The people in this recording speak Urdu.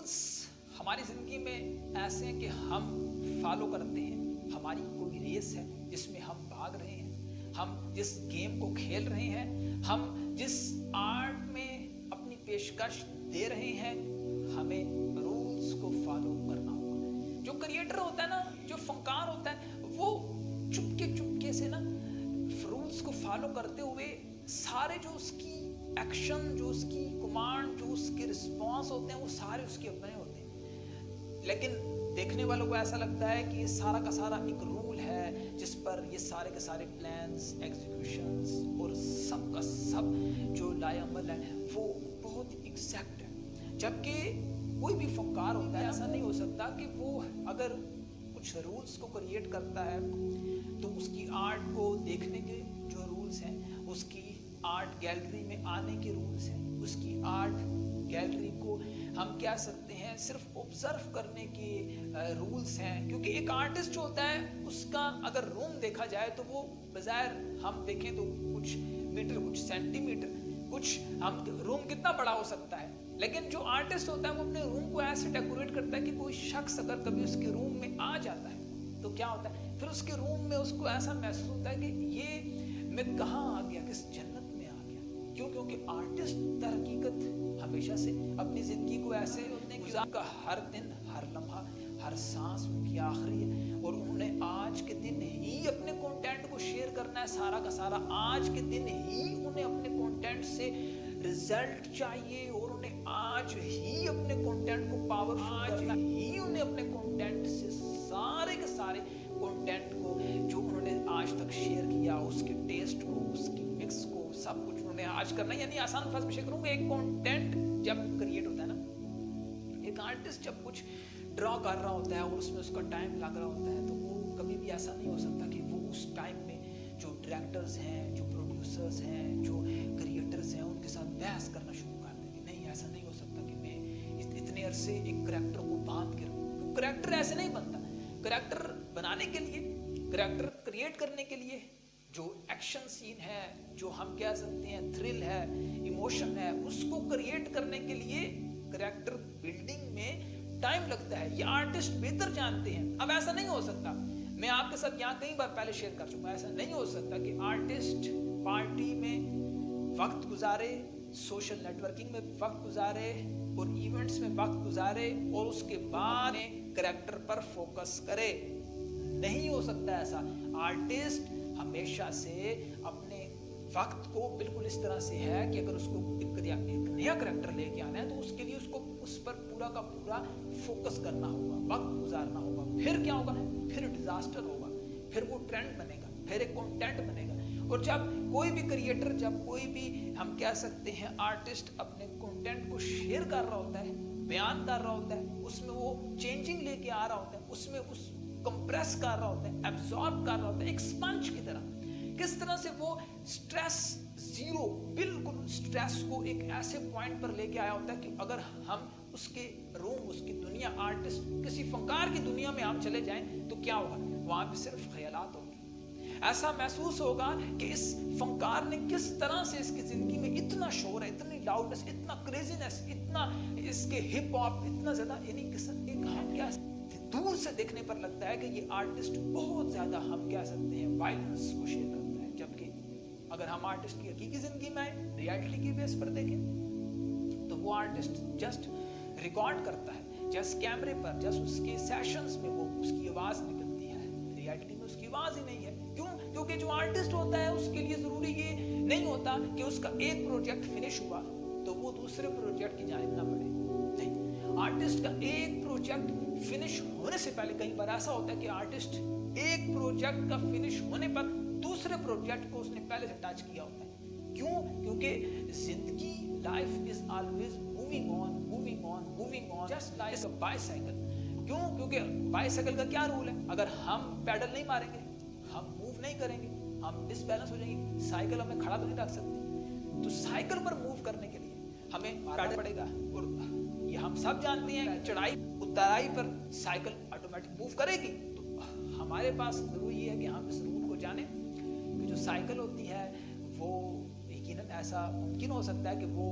رولس ہماری زندگی میں ایسے ہیں کہ ہم فالو کرتے ہیں. ہماری کوئی ریس ہے جس میں ہم بھاگ رہے ہیں, ہم جس گیم کو کھیل رہے ہیں, ہم جس آرٹ میں اپنی پیشکش دے رہے ہیں, ہمیں رولس کو فالو کرنا ہوگا. جو کریٹر ہوتا ہے نا, جو فنکار ہوتا ہے, وہ چپکے سے نا رولس کو فالو کرتے ہوئے سارے جو اس کی ایکشن, جو اس کی کمانڈ, جو اس کے رسپانس ہوتے ہیں, وہ سارے اس کے اپنے ہوتے ہیں. لیکن دیکھنے والوں کو ایسا لگتا ہے کہ یہ سارا کا سارا ایک رول ہے جس پر یہ سارے کے سارے پلانز, ایگزیکیوشنز اور سب کا سب جو لائے عمل ہے وہ بہت ایگزیکٹ ہے. جبکہ کوئی بھی فنکار ہوتا ہے, ایسا نہیں ہو سکتا کہ وہ اگر کچھ رولز کو کریٹ کرتا ہے تو اس کی آرٹ کو دیکھنے کے جو رولز ہیں, اس کی آرٹ گیلری میں آنے کے رولز ہیں, اس کی آرٹ گیلری کو ہم کہہ سکتے ہیں صرف آبزرو کرنے کے رولز ہیں. کیونکہ ایک آرٹسٹ جو ہوتا ہے اس کا اگر روم دیکھا جائے تو وہ بظاہر ہم دیکھیں تو کچھ میٹر, کچھ سینٹی میٹر, کچھ ہم روم کتنا بڑا ہو سکتا ہے, لیکن جو آرٹسٹ ہوتا ہے وہ اپنے روم کو ایسے ڈیکوریٹ کرتا ہے کہ کوئی شخص اگر کبھی اس کے روم میں آ جاتا ہے تو کیا ہوتا ہے, پھر اس کے روم میں اس کو ایسا محسوس ہوتا ہے کہ یہ میں کہاں آ گیا, کس جنت میں آ گیا. کیوں؟ کیونکہ آرٹسٹ در حقیقت ہمیشہ سے اپنی زندگی کو ایسے ہوتے ہیں کہ ان کا ہر دن, ہر لمحہ, ہر سانس ان کی آخری ہے, اور انہوں نے آج کے دن ہی اپنے کنٹینٹ کو شیئر کرنا ہے. سارا کا سارا آج کے دن ہی انہیں اپنے کنٹینٹ سے رزلٹ چاہیے, اور انہیں آج ہی اپنے کنٹینٹ کو پاورفل کرنا, ہی انہیں اپنے کنٹینٹ سے سارے کے سارے کنٹینٹ کو جو انہوں نے آج تک شیئر کیا, اس کے ٹیسٹ کو, اس کی مکس کو, سب کچھ انہوں نے آج کرنا ہے. یعنی آسان الفاظ میں شیئر کروں کہ ایک کنٹینٹ جب کریٹ ہوتا ہے نا, ایک آرٹسٹ جب کچھ ڈرا کر رہا ہوتا ہے اور اس میں اس کا ٹائم لگ رہا ہوتا ہے, تو وہ کبھی بھی ایسا نہیں ہو سکتا کہ وہ اس ٹائم میں جو ڈائریکٹرز ہیں, جو پروڈیوسرز ہیں, جو کریٹرز ہیں, ان کے ساتھ بحث کرنا شروع کر دیں کہ نہیں, ایسا نہیں ہو سکتا کہ میں اتنے عرصے ایک کریکٹر کو باندھ کے رکھوں. کریکٹر ایسے نہیں بنتا. کریکٹر بنانے کے لیے, کریکٹر کریٹ کرنے کے لیے جو ایکشن سین ہے, جو ہم کہہ سکتے ہیں تھرل ہے, ایموشن ہے, اس کو کریٹ کرنے کے لیے کریکٹر بلڈنگ میں ٹائم لگتا ہے. یہ آرٹسٹ بہتر جانتے ہیں. اب ایسا نہیں ہو سکتا, میں آپ کے ساتھ یہاں کئی بار پہلے شیئر کر چکا ہوں, ایسا نہیں ہو سکتا کہ آرٹسٹ پارٹی میں وقت گزارے, سوشل نیٹورکنگ میں وقت گزارے, اور ایونٹس میں وقت گزارے, اور اس کے بعد کریکٹر پر فوکس کرے. نہیں ہو سکتا ایسا. آرٹسٹ ہمیشہ سے اپنے وقت کو بالکل اس طرح سے ہے کہ اگر اس کو ایک نیا کریکٹر لے کے آنا ہے تو اس کے لیے اس کو اس پر پورا کا پورا فوکس کرنا ہوگا, وقت گزارنا ہوگا. پھر کیا ہوگا, پھر ڈیزاسٹر ہوگا, پھر وہ ٹرینڈ بنے گا, پھر ایک کنٹینٹ بنے گا. اور جب کوئی بھی کریٹر, جب کوئی بھی ہم کہہ سکتے ہیں آرٹسٹ اپنے کنٹینٹ کو شیئر کر رہا ہوتا ہے, بیان کر رہا ہوتا ہے, اس میں وہ چینجنگ لے کے آ رہا ہوتا ہے, اس میں اس کمپریس کر رہا ہوتا ہے, ایبزارب کر رہا ہوتا ہے ایک اسپنج کی طرح. کس طرح سے وہ سٹریس زیرو, بالکل سٹریس کو ایک ایسے پوائنٹ پر لے کے آیا ہوتا ہے کہ اگر ہم اس کے روم, اس کی دنیا, آرٹسٹ کسی فنکار کی دنیا میں ہم چلے جائیں تو کیا ہوگا, وہاں پہ صرف خیالات ہوگی. ایسا محسوس ہوگا کہ اس فنکار نے کس طرح سے اس کی زندگی میں اتنا شور ہے, اتنی لاؤڈنس, اتنا کریزینس, اتنا اس کے ہپ ہاپ اتنا زیادہ, یعنی ایک ہم کیا دور سے دیکھنے پر لگتا ہے کہ یہ آرٹسٹ بہت زیادہ ہم کہہ سکتے ہیں وائلنس کو شیئر کرتا ہے. جبکہ اگر ہم آرٹسٹ کی حقیقی زندگی میں آئے, ریالٹی کی بیس پر دیکھیں تو وہ آرٹسٹ جسٹ ریکارڈ کرتا ہے, جسٹ کیمرے پر, جسٹ اس کے سیشنز میں وہ اس کی آواز نکلتی ہے. ریالٹی میں اس کی آواز ہی نہیں ہے. کیوں؟ کیونکہ جو آرٹسٹ ہوتا ہے اس کے لیے ضروری یہ نہیں ہوتا کہ اس کا ایک پروجیکٹ فنش ہوا تو وہ دوسرے پروجیکٹ کی جانب نہ بڑھے. نہیں, آرٹسٹ کا ایک پروجیکٹ فنش ہونے سے پہلے, کئی بار ایسا ہوتا ہے کہ آرٹسٹ ایک پروجیکٹ کا فنش ہونے پر دوسرے پروجیکٹ کو اس نے پہلے سے ٹچ کیا ہوتا ہے. کیوں؟ کیونکہ زندگی, life is always moving on, moving on, moving on, just like a bicycle. کیوں؟ کیونکہ بائیسائیکل کا کیا رول ہے, اگر ہم پیڈل نہیں ماریں گے, ہم موو نہیں کریں گے, ہم ڈس بیلنس ہو جائیں گے. سائیکل ہمیں کھڑا تو نہیں رکھ سکتے, تو سائیکل پر موو کرنے کے لیے ہمیں پیڈل پڑے گا. اور یہ ہم سب جانتے ہیں کہ چڑھائی اترائی پر سائیکل آٹومیٹک موو کرے گی. تو ہمارے پاس ضروری ہے کہ ہم اس رول کو جانیں کہ جو سائیکل ہوتی ہے وہ یقیناً ایسا ممکن ہو سکتا ہے کہ وہ